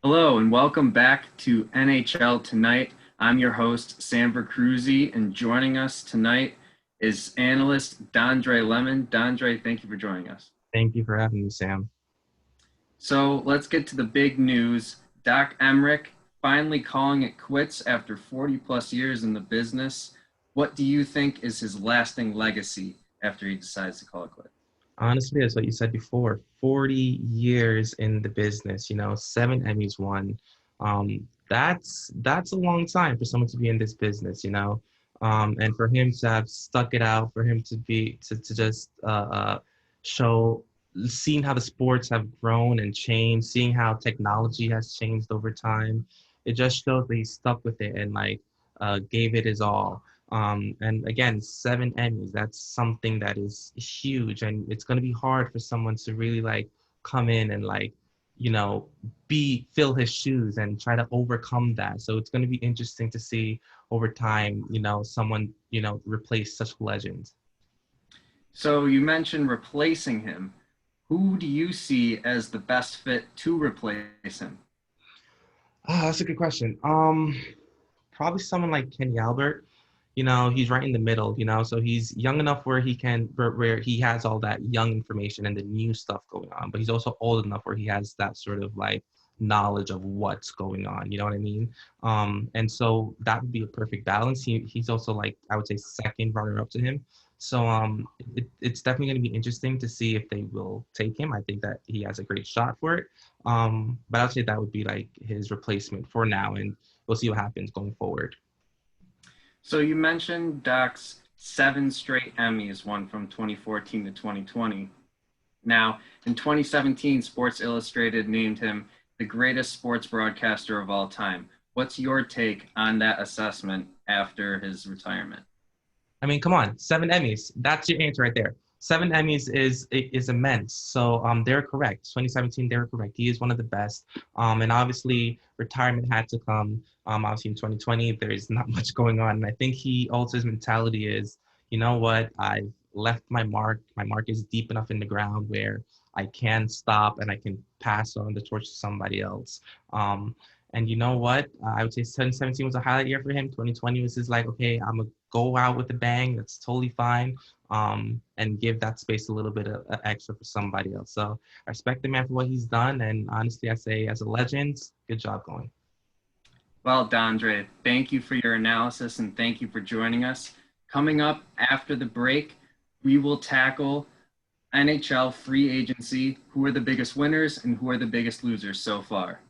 Hello and welcome back to NHL Tonight. I'm your host, Sam Vercruzzi, and joining us tonight is analyst Dondre Lemon. Dondre, thank you for joining us. Thank you for having me, Sam. So let's get to the big news. Doc Emrick finally calling it quits after 40 plus years in the business. What do you think is his lasting legacy after he decides to call it quits? Honestly, that's what you said before. 40 years in the business, 7 Emmys won. That's a long time for someone to be in this business. And for him to have stuck it out, for him to be to just show seeing how the sports have grown and changed, seeing how technology has changed over time. It just shows that he stuck with it and gave it his all. And again, 7 Emmys, that's something that is huge. And it's going to be hard for someone to really come in and you know, fill his shoes and try to overcome that. So it's going to be interesting to see over time, someone, replace such legends. So you mentioned replacing him. Who do you see as the best fit to replace him? That's a good question. Probably someone like Kenny Albert. He's right in the middle, so he's young enough where where he has all that young information and the new stuff going on, but he's also old enough where he has that sort of knowledge of what's going on, you know what I mean? And so that would be a perfect balance. He's also I would say second runner up to him. So it's definitely going to be interesting to see if they will take him. I think that he has a great shot for it. But I'd say that would be his replacement for now, and we'll see what happens going forward. So you mentioned Doc's seven straight Emmys, one from 2014 to 2020. Now, in 2017, Sports Illustrated named him the greatest sports broadcaster of all time. What's your take on that assessment after his retirement? I mean, come on, 7 Emmys. That's your answer right there. 7 Emmys is immense. So they're correct. 2017, they're correct. He is one of the best. And obviously retirement had to come. Obviously in 2020, there is not much going on. And I think he also his mentality is, you know what, I've left my mark. My mark is deep enough in the ground where I can stop and I can pass on the torch to somebody else. And you know what? I would say 2017 was a highlight year for him. 2020 was his okay, I'm gonna go out with a bang. That's totally fine. And give that space a little bit of extra for somebody else. So I respect the man for what he's done. And honestly, I say as a legend, good job going. Well, Dondre, thank you for your analysis and thank you for joining us. Coming up after the break, we will tackle NHL free agency, who are the biggest winners and who are the biggest losers so far.